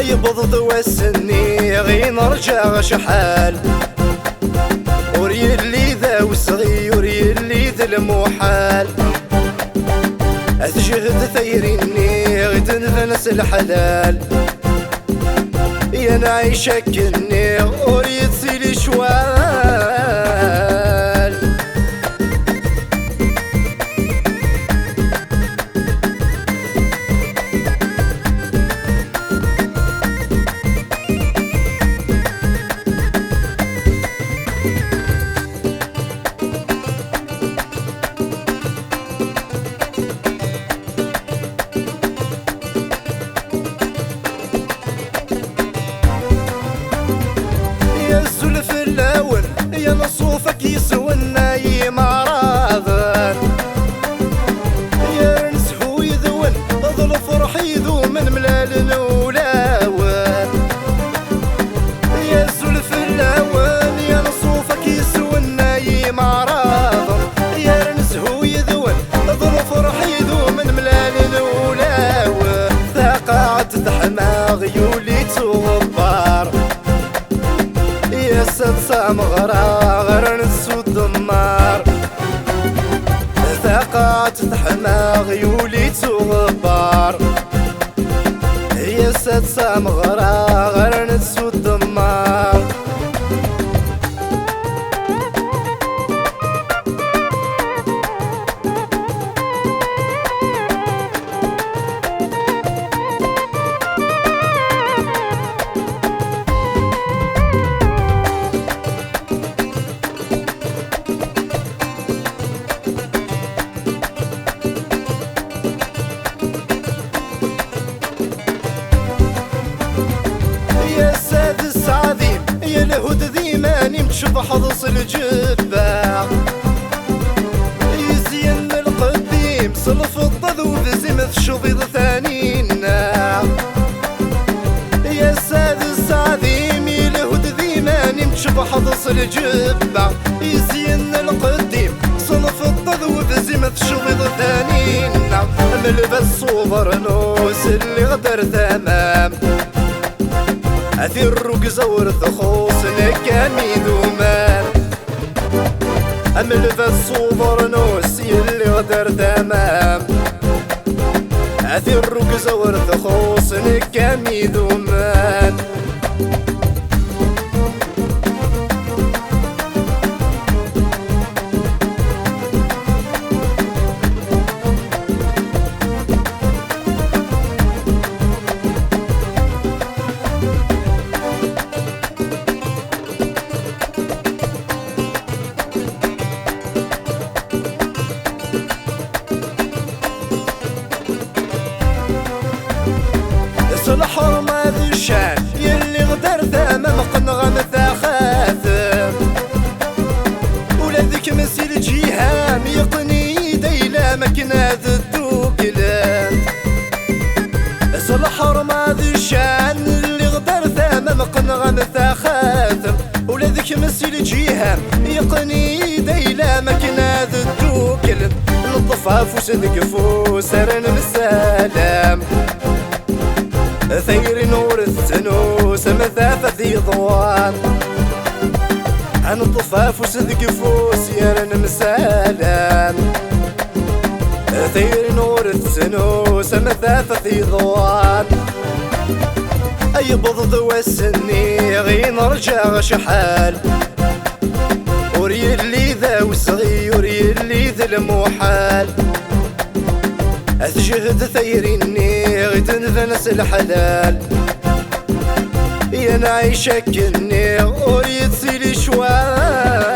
يبض وسني غي نرجع شحال وري اللي ذا وصغي وري اللي ذا المحال أتجهد ثيريني غيد نفنس الحلال يا نعيشك كني وريد سيلي شوال يا نصوفك يسوى النايم عراضن يا نسحو يذون ظل فرح يذو من ملال ولاون يا زلف اللاون يا نصوفك يسوى النايم عراضن يا نسحو يذون ظل فرح يذو من ملال ولاون ثقعت تحمى غيولي تغبار يا سام غرا غير نسود النار ثقات تحمى غيولي تغبار يا سام غرا غير نسود النار الهود ذي ماني متشبح ضص الجبة يزين القديم صلف الضذوذ زمث شبيض ثانينا يا سادس عظيم الهود ذي ماني متشبح ضص الجبة يزين القديم صلف الضذوذ زمث شبيض ثانينا ملبس صوبر نوس اللي غدر تمام أثير وقزور ثخوص نكامي دومان أمل فالصوبر نوسي اللي غدر تمام أثير وقزور ثخوص نكامي دومان الحرمة ذي الشان يلي غدر ثامة مقنغة مثاخاثم ولا ذيك مسيل جيهام يقني ديلا مكنا ذي الدوكلات الحرمة ذي الشان يلي غدر ثامة مقنغة مثاخاثم ولا ذيك مسيل جيهام يقني ديلا مكنا ذي الدوكلات نطفاف وسدق فوس رن بالسلام ثير نور الثنوس مثافة ذي ضوان عن الطفاف وصدق فوس يا رن مسالم ثير نور الثنوس مثافة ذي ضوان أي بض وسني غي نرجع شحال وري اللي ذا وصغي وري اللي ذا المحال أتجهد ثيريني غيد نفنس الحلال يا نعيشك كني وريد سيلي شوال